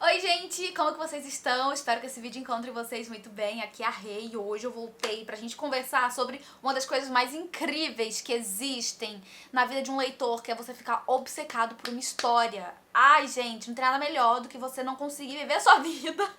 Oi gente, como que vocês estão? Espero que esse vídeo encontre vocês muito bem. Aqui é a Rei e hoje eu voltei pra gente conversar sobre uma das coisas mais incríveis que existem na vida de um leitor, que é você ficar obcecado por uma história. Ai gente, não tem nada melhor do que você não conseguir viver a sua vida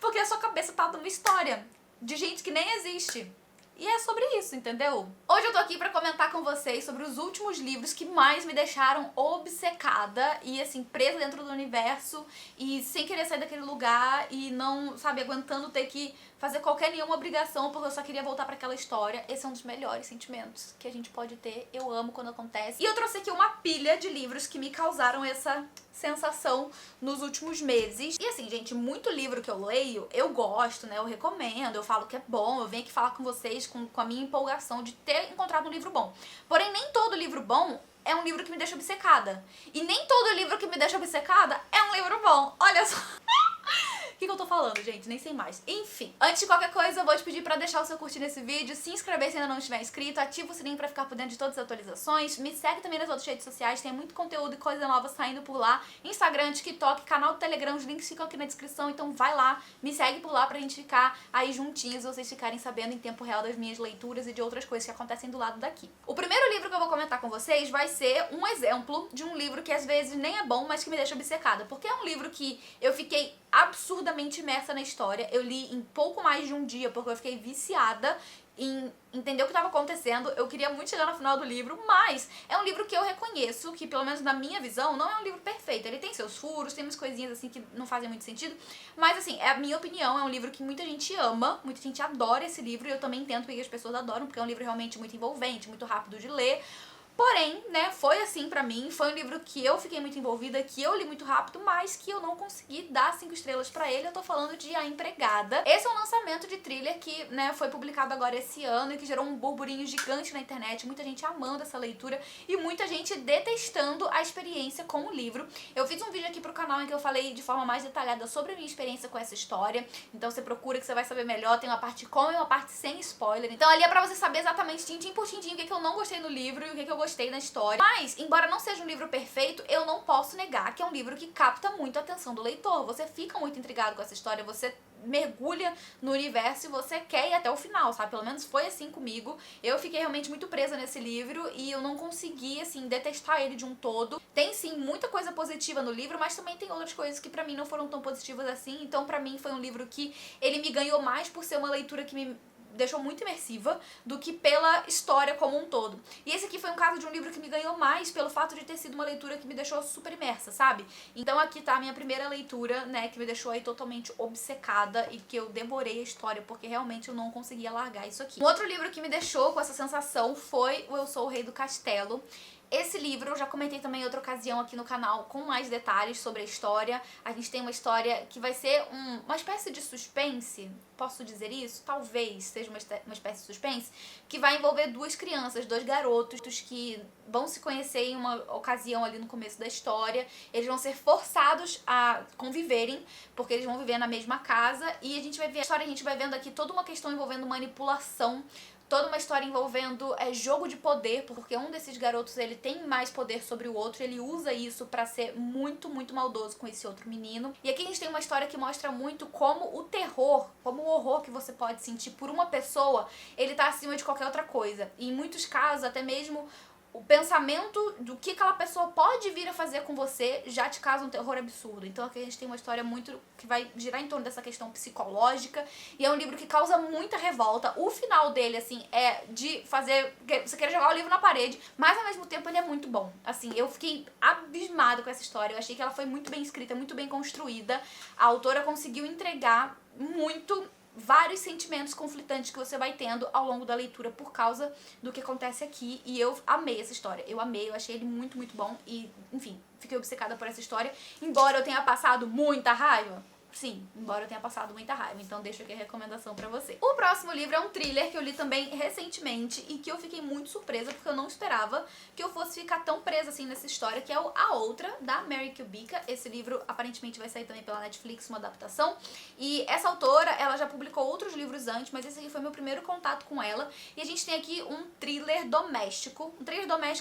porque a sua cabeça tá numa história de gente que nem existe. E é sobre isso, entendeu? Hoje eu tô aqui pra comentar com vocês sobre os últimos livros que mais me deixaram obcecada e, assim, presa dentro do universo e sem querer sair daquele lugar e não, sabe, aguentando ter que fazer qualquer nenhuma obrigação porque eu só queria voltar pra aquela história. Esse é um dos melhores sentimentos que a gente pode ter. Eu amo quando acontece. E eu trouxe aqui uma pilha de livros que me causaram essa sensação nos últimos meses. E assim, gente, muito livro que eu leio, eu gosto, né? Eu recomendo, eu falo que é bom, eu venho aqui falar com vocês com a minha empolgação de ter encontrado um livro bom. Porém, nem todo livro bom é um livro que me deixa obcecada. E nem todo livro que me deixa obcecada é um livro bom. Olha só. O que eu tô falando, gente? Nem sei mais. Enfim, antes de qualquer coisa, eu vou te pedir pra deixar o seu curtir nesse vídeo, se inscrever se ainda não estiver inscrito, ativa o sininho pra ficar por dentro de todas as atualizações, me segue também nas outras redes sociais, tem muito conteúdo e coisa nova saindo por lá, Instagram, TikTok, canal do Telegram, os links ficam aqui na descrição, então vai lá, me segue por lá pra gente ficar aí juntinhos, vocês ficarem sabendo em tempo real das minhas leituras e de outras coisas que acontecem do lado daqui. O primeiro livro que eu vou comentar com vocês vai ser um exemplo de um livro que às vezes nem é bom, mas que me deixa obcecada, porque é um livro que eu fiquei absurdamente imersa na história. Eu li em pouco mais de um dia, porque eu fiquei viciada em entender o que estava acontecendo. Eu queria muito chegar no final do livro, mas é um livro que eu reconheço que, pelo menos na minha visão, não é um livro perfeito. Ele tem seus furos, tem umas coisinhas assim que não fazem muito sentido, mas assim, é a minha opinião, é um livro que muita gente ama, muita gente adora esse livro, e eu também entendo porque as pessoas adoram, porque é um livro realmente muito envolvente, muito rápido de ler. Porém, né, foi assim pra mim, foi um livro que eu fiquei muito envolvida, que eu li muito rápido, mas que eu não consegui dar 5 estrelas pra ele. Eu tô falando de A Empregada. Esse é um lançamento de thriller que, né, foi publicado agora esse ano e que gerou um burburinho gigante na internet, muita gente amando essa leitura e muita gente detestando a experiência com o livro. Eu fiz um vídeo aqui pro canal em que eu falei de forma mais detalhada sobre a minha experiência com essa história, então você procura que você vai saber melhor, tem uma parte com e uma parte sem spoiler. Então ali é pra você saber exatamente tintim por tintim o que eu não gostei no livro e o que eu gostei na história. Mas, embora não seja um livro perfeito, eu não posso negar que é um livro que capta muito a atenção do leitor. Você fica muito intrigado com essa história, você mergulha no universo e você quer ir até o final, sabe? Pelo menos foi assim comigo. Eu fiquei realmente muito presa nesse livro e eu não consegui, assim, detestar ele de um todo. Tem, sim, muita coisa positiva no livro, mas também tem outras coisas que pra mim não foram tão positivas assim. Então, pra mim, foi um livro que ele me ganhou mais por ser uma leitura que me deixou muito imersiva do que pela história como um todo. E esse aqui foi um caso de um livro que me ganhou mais pelo fato de ter sido uma leitura que me deixou super imersa, sabe? Então aqui tá a minha primeira leitura, né, que me deixou aí totalmente obcecada e que eu devorei a história, porque realmente eu não conseguia largar isso aqui. Um outro livro que me deixou com essa sensação foi o Eu Sou o Rei do Castelo. Esse livro eu já comentei também em outra ocasião aqui no canal com mais detalhes sobre a história. A gente tem uma história que vai ser uma espécie de suspense, posso dizer isso? Talvez seja uma espécie de suspense, que vai envolver duas crianças, dois garotos que vão se conhecer em uma ocasião ali no começo da história. Eles vão ser forçados a conviverem, porque eles vão viver na mesma casa, e a gente vai ver a história, a gente vai vendo aqui toda uma questão envolvendo manipulação, toda uma história envolvendo jogo de poder, porque um desses garotos ele tem mais poder sobre o outro, ele usa isso pra ser muito, muito maldoso com esse outro menino. E aqui a gente tem uma história que mostra muito como o terror, como o horror que você pode sentir por uma pessoa, ele tá acima de qualquer outra coisa. E em muitos casos, até mesmo o pensamento do que aquela pessoa pode vir a fazer com você já te causa um terror absurdo. Então aqui a gente tem uma história muito que vai girar em torno dessa questão psicológica, e é um livro que causa muita revolta. O final dele, assim, é de fazer você querer jogar o livro na parede, mas ao mesmo tempo ele é muito bom. Assim, eu fiquei abismada com essa história, eu achei que ela foi muito bem escrita, muito bem construída. A autora conseguiu entregar vários sentimentos conflitantes que você vai tendo ao longo da leitura por causa do que acontece aqui, e eu amei essa história, eu amei, eu achei ele muito, muito bom e, enfim, fiquei obcecada por essa história, embora eu tenha passado muita raiva, sim, embora eu tenha passado muita raiva, então deixo aqui a recomendação pra você. O próximo livro é um thriller que eu li também recentemente e que eu fiquei muito surpresa porque eu não esperava que eu fosse ficar tão presa assim nessa história, que é o A Outra, da Mary Kubica. Esse livro aparentemente vai sair também pela Netflix, uma adaptação, e essa autora, ela já publicou outros livros antes, mas esse aqui foi meu primeiro contato com ela, e a gente tem aqui um thriller doméstico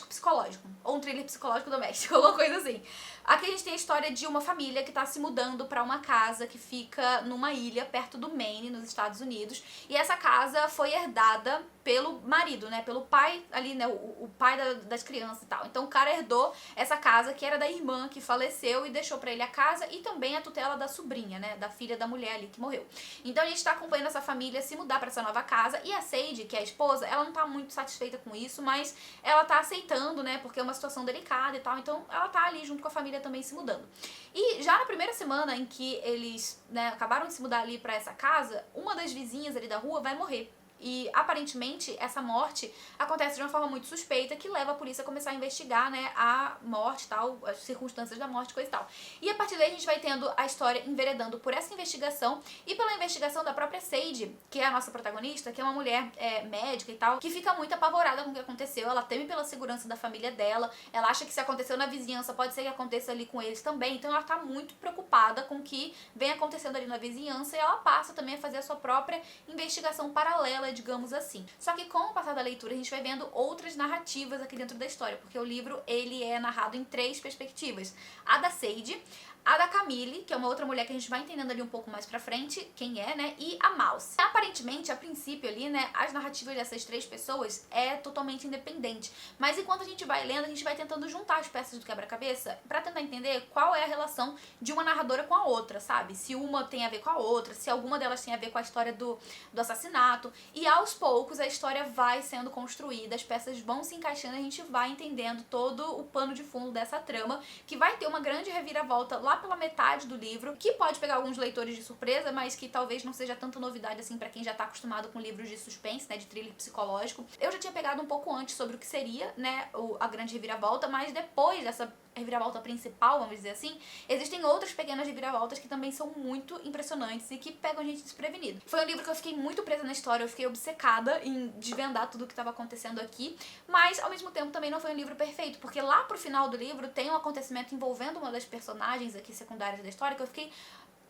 psicológico, ou um thriller psicológico doméstico, alguma coisa assim. Aqui a gente tem a história de uma família que tá se mudando pra uma casa que fica numa ilha perto do Maine, nos Estados Unidos, e essa casa foi herdada pelo marido, né, pelo pai ali, né, o pai das crianças e tal. Então o cara herdou essa casa que era da irmã que faleceu e deixou pra ele a casa e também a tutela da sobrinha, né, da filha da mulher ali que morreu. Então a gente tá acompanhando essa família se mudar pra essa nova casa, e a Sage, que é a esposa, ela não tá muito satisfeita com isso, mas ela tá aceitando, né, porque é uma situação delicada e tal, então ela tá ali junto com a família também se mudando. E já na primeira semana em que eles, né, acabaram de se mudar ali pra essa casa, uma das vizinhas ali da rua vai morrer. E aparentemente essa morte acontece de uma forma muito suspeita, que leva a polícia a começar a investigar, né, a morte, tal, as circunstâncias da morte, coisa e tal. E a partir daí a gente vai tendo a história enveredando por essa investigação e pela investigação da própria Sage, que é a nossa protagonista, que é uma mulher médica e tal, que fica muito apavorada com o que aconteceu. Ela teme pela segurança da família dela, ela acha que se aconteceu na vizinhança pode ser que aconteça ali com eles também, então ela tá muito preocupada com o que vem acontecendo ali na vizinhança, e ela passa também a fazer a sua própria investigação paralela, digamos assim. Só que com o passar da leitura a gente vai vendo outras narrativas aqui dentro da história, porque o livro ele é narrado em 3 perspectivas: a da Sage, a da Camille, que é uma outra mulher que a gente vai entendendo ali um pouco mais pra frente quem é, né, e a Mouse. Aparentemente, a princípio ali, né, as narrativas dessas 3 pessoas é totalmente independente, mas enquanto a gente vai lendo, a gente vai tentando juntar as peças do quebra-cabeça pra tentar entender qual é a relação de uma narradora com a outra, sabe? Se uma tem a ver com a outra, se alguma delas tem a ver com a história do assassinato, e aos poucos a história vai sendo construída, as peças vão se encaixando, a gente vai entendendo todo o pano de fundo dessa trama, que vai ter uma grande reviravolta lá pela metade do livro, que pode pegar alguns leitores de surpresa, mas que talvez não seja tanta novidade assim pra quem já tá acostumado com livros de suspense, né, de thriller psicológico. Eu já tinha pegado um pouco antes sobre o que seria, né, a grande reviravolta, mas depois dessa reviravolta principal, vamos dizer assim, existem outras pequenas reviravoltas que também são muito impressionantes e que pegam a gente desprevenido. Foi um livro que eu fiquei muito presa na história, eu fiquei obcecada em desvendar tudo o que estava acontecendo aqui, mas ao mesmo tempo também não foi um livro perfeito, porque lá pro final do livro tem um acontecimento envolvendo uma das personagens aqui secundárias da história que eu fiquei,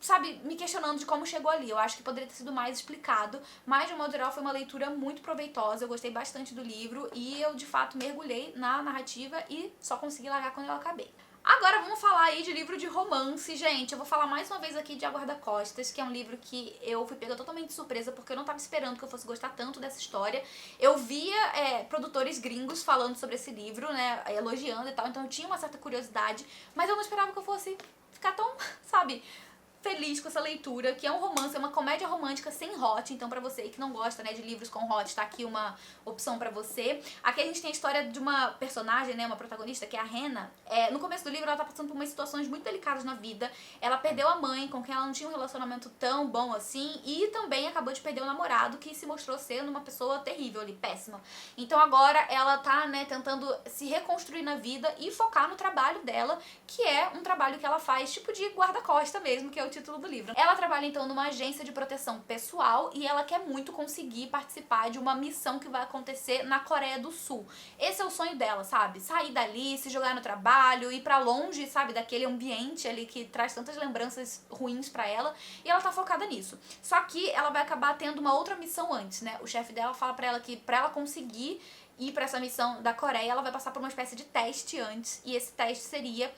sabe, me questionando de como chegou ali. Eu acho que poderia ter sido mais explicado, mas de um modo geral foi uma leitura muito proveitosa, eu gostei bastante do livro e eu de fato mergulhei na narrativa e só consegui largar quando eu acabei. Agora vamos falar aí de livro de romance, gente. Eu vou falar mais uma vez aqui de A Guarda-Costas, que é um livro que eu fui pega totalmente de surpresa, porque eu não tava esperando que eu fosse gostar tanto dessa história. Eu via produtores gringos falando sobre esse livro, né, elogiando e tal, então eu tinha uma certa curiosidade, mas eu não esperava que eu fosse ficar tão, sabe, feliz com essa leitura, que é um romance, é uma comédia romântica sem hot, então pra você que não gosta, né, de livros com hot, tá aqui uma opção pra você. Aqui a gente tem a história de uma personagem, né, uma protagonista, que é a Hannah. No começo do livro ela tá passando por umas situações muito delicadas na vida, ela perdeu a mãe, com quem ela não tinha um relacionamento tão bom assim, e também acabou de perder o namorado, que se mostrou ser uma pessoa terrível ali, péssima. Então agora ela tá, né, tentando se reconstruir na vida e focar no trabalho dela, que é um trabalho que ela faz tipo de guarda-costa mesmo, que é o título do livro. Ela trabalha então numa agência de proteção pessoal e ela quer muito conseguir participar de uma missão que vai acontecer na Coreia do Sul. Esse é o sonho dela, sabe? Sair dali, se jogar no trabalho, ir pra longe, sabe, daquele ambiente ali que traz tantas lembranças ruins pra ela, e ela tá focada nisso. Só que ela vai acabar tendo uma outra missão antes, né? O chefe dela fala pra ela que pra ela conseguir ir pra essa missão da Coreia, ela vai passar por uma espécie de teste antes, e esse teste seria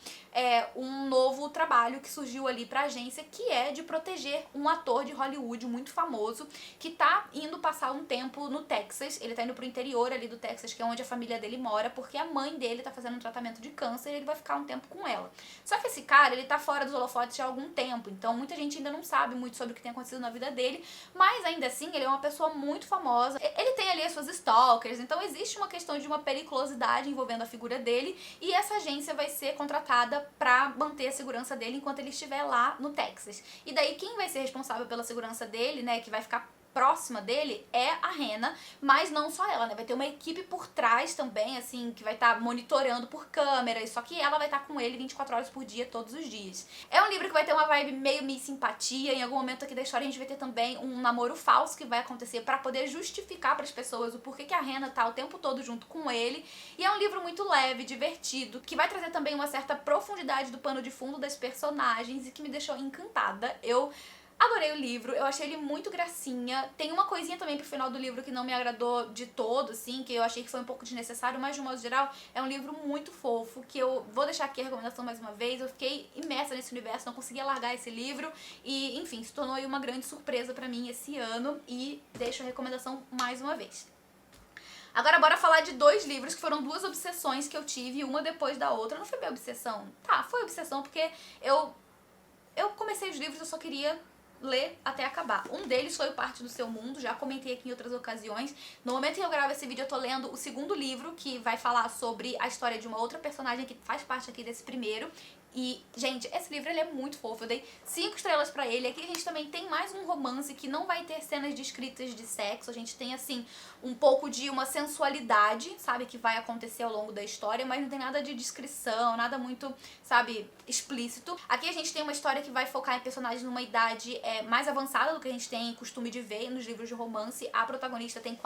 um novo trabalho que surgiu ali pra agência, que é de proteger um ator de Hollywood muito famoso, que tá indo passar um tempo no Texas. Ele tá indo pro interior ali do Texas, que é onde a família dele mora, porque a mãe dele tá fazendo um tratamento de câncer e ele vai ficar um tempo com ela. Só que esse cara, ele tá fora dos holofotes já há algum tempo, então muita gente ainda não sabe muito sobre o que tem acontecido na vida dele, mas ainda assim, ele é uma pessoa muito famosa, ele tem ali as suas stalkers, então existe uma questão de uma periculosidade envolvendo a figura dele, e essa agência vai ser contratada pra manter a segurança dele enquanto ele estiver lá no Texas. E daí quem vai ser responsável pela segurança dele, né, que vai ficar próxima dele é a Hannah, mas não só ela, né? Vai ter uma equipe por trás também, assim, que vai estar monitorando por câmeras, só que ela vai estar com ele 24 horas por dia, todos os dias. É um livro que vai ter uma vibe meio Miss Simpatia, em algum momento aqui da história a gente vai ter também um namoro falso que vai acontecer pra poder justificar pras pessoas o porquê que a Hannah tá o tempo todo junto com ele, e é um livro muito leve, divertido, que vai trazer também uma certa profundidade do pano de fundo das personagens e que me deixou encantada. Eu adorei o livro, eu achei ele muito gracinha. Tem uma coisinha também pro final do livro que não me agradou de todo, assim, que eu achei que foi um pouco desnecessário, mas de um modo geral é um livro muito fofo, que eu vou deixar aqui a recomendação mais uma vez. Eu fiquei imersa nesse universo, não conseguia largar esse livro e, enfim, se tornou aí uma grande surpresa pra mim esse ano e deixo a recomendação mais uma vez. Agora bora falar de 2 livros que foram 2 obsessões que eu tive, uma depois da outra. Não foi minha obsessão? Tá, foi obsessão porque eu comecei os livros, eu só queria ler até acabar. Um deles foi o Parte do Seu Mundo, já comentei aqui em outras ocasiões. No momento em que eu gravo esse vídeo, eu tô lendo o segundo livro, que vai falar sobre a história de uma outra personagem que faz parte aqui desse primeiro. E, gente, esse livro ele é muito fofo, eu dei 5 estrelas pra ele. Aqui a gente também tem mais um romance que não vai ter cenas descritas de sexo. A gente tem, assim, um pouco de uma sensualidade, sabe, que vai acontecer ao longo da história, mas não tem nada de descrição, nada muito, sabe, explícito. Aqui a gente tem uma história que vai focar em personagens numa idade mais avançada do que a gente tem costume de ver nos livros de romance. A protagonista tem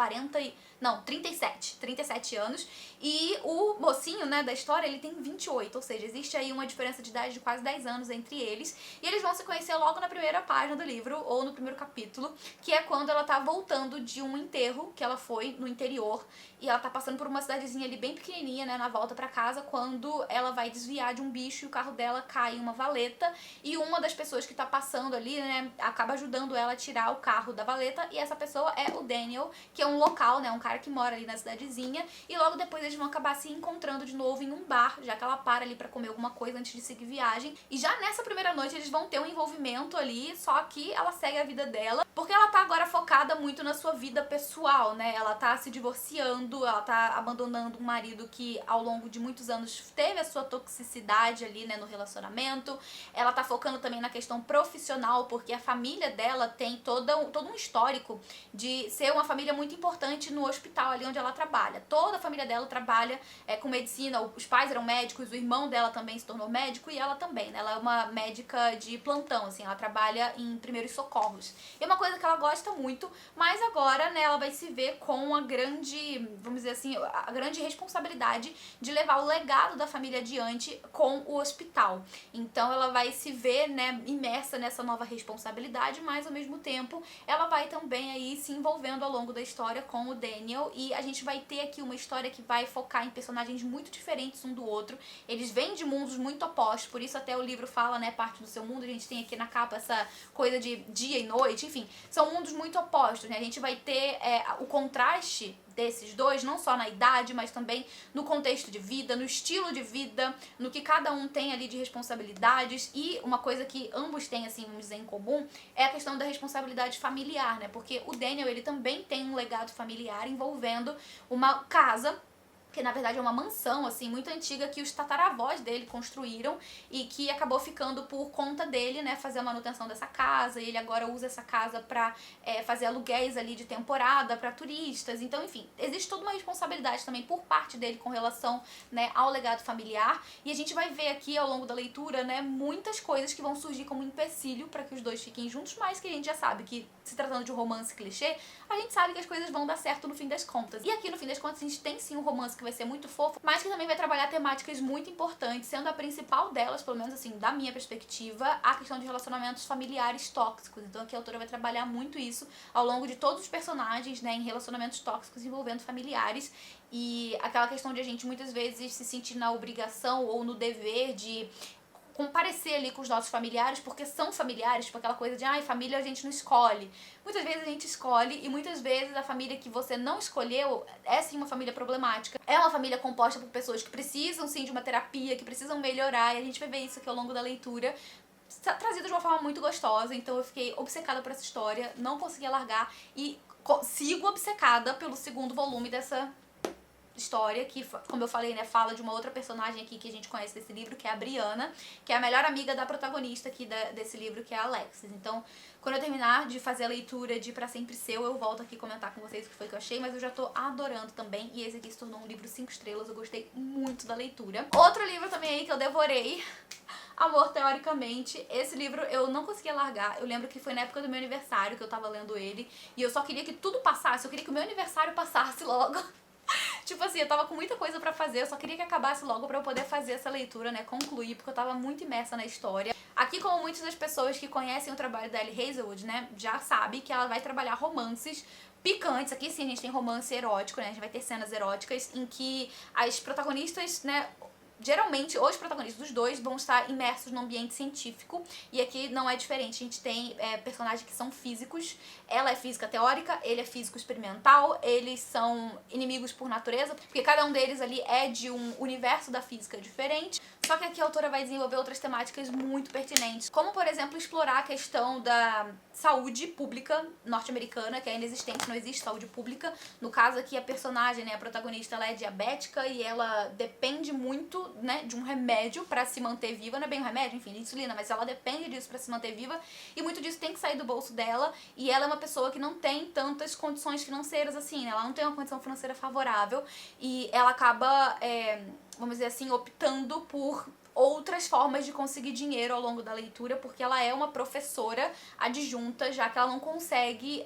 37 anos, e o mocinho, né, da história, ele tem 28, ou seja, existe aí uma diferença de idade de quase 10 anos entre eles, e eles vão se conhecer logo na primeira página do livro, ou no primeiro capítulo, que é quando ela tá voltando de um enterro, que ela foi no interior, e ela tá passando por uma cidadezinha ali bem pequenininha, né, na volta pra casa, quando ela vai desviar de um bicho e o carro dela cai em uma valeta, e uma das pessoas que tá passando ali, né, acaba ajudando ela a tirar o carro da valeta, e essa pessoa é o Daniel, que é um local, né, um cara que mora ali na cidadezinha, e logo depois eles vão acabar se encontrando de novo em um bar, já que ela para ali pra comer alguma coisa antes de seguir viagem, e já nessa primeira noite eles vão ter um envolvimento ali, só que ela segue a vida dela, porque ela tá agora focada muito na sua vida pessoal, né, ela tá se divorciando, ela tá abandonando um marido que ao longo de muitos anos teve a sua toxicidade ali, né, no relacionamento, ela tá focando também na questão profissional, porque a família dela tem todo um histórico de ser uma família muito importante no hospital ali onde ela trabalha. Toda a família dela trabalha com medicina, os pais eram médicos, o irmão dela também se tornou médico e ela também, né? Ela é uma médica de plantão, assim, ela trabalha em primeiros socorros. E é uma coisa que ela gosta muito, mas agora, né, ela vai se ver com a grande, vamos dizer assim, a grande responsabilidade de levar o legado da família adiante com o hospital. Então ela vai se ver, né, imersa nessa nova responsabilidade, mas ao mesmo tempo ela vai também aí se envolvendo ao longo da história com o Daniel, e a gente vai ter aqui uma história que vai focar em personagens muito diferentes um do outro. Eles vêm de mundos muito opostos, por isso até o livro fala, né, Parte do Seu Mundo. A gente tem aqui na capa essa coisa de dia e noite, enfim, são mundos muito opostos, né? A gente vai ter o contraste desses dois, não só na idade, mas também no contexto de vida, no estilo de vida, no que cada um tem ali de responsabilidades. E uma coisa que ambos têm, assim, vamos dizer, em comum, é a questão da responsabilidade familiar, né? Porque o Daniel, ele também tem um legado familiar envolvendo uma casa, que na verdade é uma mansão, assim, muito antiga, que os tataravós dele construíram e que acabou ficando por conta dele, né, fazer a manutenção dessa casa, e ele agora usa essa casa pra fazer aluguéis ali de temporada pra turistas. Então, enfim, existe toda uma responsabilidade também por parte dele com relação, né, ao legado familiar, e a gente vai ver aqui ao longo da leitura, né, muitas coisas que vão surgir como empecilho pra que os dois fiquem juntos, mas que a gente já sabe que, se tratando de um romance clichê, a gente sabe que as coisas vão dar certo no fim das contas. E aqui, no fim das contas, a gente tem sim um romance que vai ser muito fofo, mas que também vai trabalhar temáticas muito importantes, sendo a principal delas, pelo menos assim, da minha perspectiva, a questão de relacionamentos familiares tóxicos. Então aqui a autora vai trabalhar muito isso ao longo de todos os personagens, né, em relacionamentos tóxicos envolvendo familiares, e aquela questão de a gente muitas vezes se sentir na obrigação ou no dever de comparecer ali com os nossos familiares, porque são familiares, tipo aquela coisa de, ai, família a gente não escolhe. Muitas vezes a gente escolhe, e muitas vezes a família que você não escolheu é sim uma família problemática. É uma família composta por pessoas que precisam sim de uma terapia, que precisam melhorar, e a gente vai ver isso aqui ao longo da leitura, trazido de uma forma muito gostosa. Então eu fiquei obcecada por essa história, não conseguia largar, e sigo obcecada pelo segundo volume história que, como eu falei, né, fala de uma outra personagem aqui que a gente conhece desse livro, que é a Brianna, que é a melhor amiga da protagonista aqui desse livro, que é a Alexis. Então, quando eu terminar de fazer a leitura de Pra Sempre Seu, eu volto aqui comentar com vocês o que foi que eu achei, mas eu já tô adorando também, e esse aqui se tornou um livro 5 estrelas, eu gostei muito da leitura. Outro livro também aí que eu devorei, Amor Teoricamente. Esse livro eu não conseguia largar. Eu lembro que foi na época do meu aniversário que eu tava lendo ele, e eu só queria que tudo passasse, eu queria que o meu aniversário passasse logo. Tipo assim, eu tava com muita coisa pra fazer, eu só queria que acabasse logo pra eu poder fazer essa leitura, né, concluir, porque eu tava muito imersa na história. Aqui, como muitas das pessoas que conhecem o trabalho da Ellie Hazelwood, né, já sabe que ela vai trabalhar romances picantes. Aqui sim a gente tem romance erótico, né, a gente vai ter cenas eróticas em que as protagonistas, né, geralmente, os protagonistas dos dois vão estar imersos no ambiente científico, e aqui não é diferente. A gente tem personagens que são físicos, ela é física teórica, ele é físico experimental, eles são inimigos por natureza, porque cada um deles ali é de um universo da física diferente. Só que aqui a autora vai desenvolver outras temáticas muito pertinentes, como, por exemplo, explorar a questão da saúde pública norte-americana, que é inexistente, não existe saúde pública. No caso aqui, a personagem, né, a protagonista, ela é diabética e ela depende muito, né, de um remédio pra se manter viva. Não é bem um remédio, enfim, de insulina, mas ela depende disso pra se manter viva, e muito disso tem que sair do bolso dela, e ela é uma pessoa que não tem tantas condições financeiras assim, né? Ela não tem uma condição financeira favorável, e ela acaba, vamos dizer assim, optando por outras formas de conseguir dinheiro ao longo da leitura, porque ela é uma professora adjunta, já que ela não consegue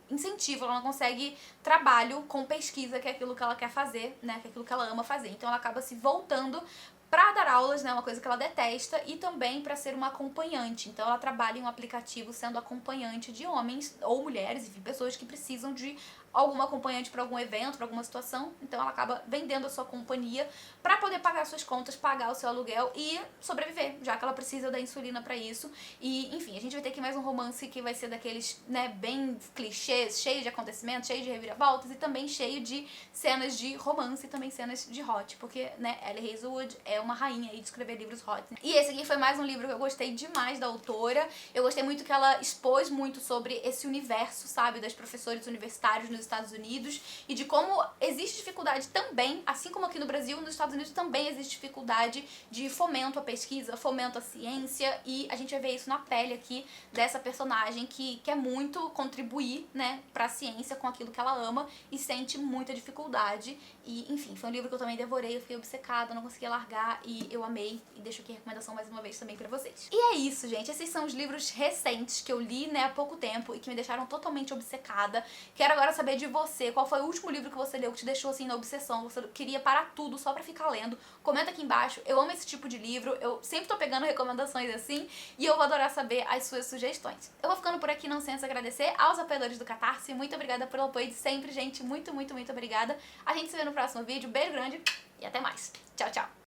incentivo, ela não consegue trabalho com pesquisa, que é aquilo que ela quer fazer, né, que é aquilo que ela ama fazer. Então ela acaba se voltando pra dar aulas, né, uma coisa que ela detesta, e também pra ser uma acompanhante. Então ela trabalha em um aplicativo sendo acompanhante de homens ou mulheres, enfim, pessoas que precisam de alguma acompanhante para algum evento, para alguma situação. Então ela acaba vendendo a sua companhia para poder pagar suas contas, pagar o seu aluguel e sobreviver, já que ela precisa da insulina para isso. E, enfim, a gente vai ter aqui mais um romance que vai ser daqueles, né, bem clichês, cheio de acontecimentos, cheio de reviravoltas, e também cheio de cenas de romance e também cenas de hot, porque, né, Ellie Hazelwood é uma rainha aí de escrever livros hot. E esse aqui foi mais um livro que eu gostei demais da autora. Eu gostei muito que ela expôs muito sobre esse universo, sabe, das professores universitários nos Estados Unidos, e de como existe dificuldade também, assim como aqui no Brasil, nos Estados Unidos também existe dificuldade de fomento à pesquisa, fomento à ciência, e a gente vai ver isso na pele aqui dessa personagem que quer muito contribuir, né, pra ciência com aquilo que ela ama e sente muita dificuldade. E, enfim, foi um livro que eu também devorei, eu fiquei obcecada, não conseguia largar, e eu amei, e deixo aqui a recomendação mais uma vez também pra vocês. E é isso, gente, esses são os livros recentes que eu li, né, há pouco tempo e que me deixaram totalmente obcecada. Quero agora saber de você, qual foi o último livro que você leu que te deixou assim na obsessão, você queria parar tudo só pra ficar lendo? Comenta aqui embaixo, eu amo esse tipo de livro, eu sempre tô pegando recomendações assim, e eu vou adorar saber as suas sugestões. Eu vou ficando por aqui, não sem antes agradecer aos apoiadores do Catarse, muito obrigada pelo apoio de sempre, gente, muito, muito, muito obrigada. A gente se vê no próximo vídeo, beijo grande e até mais. Tchau, tchau!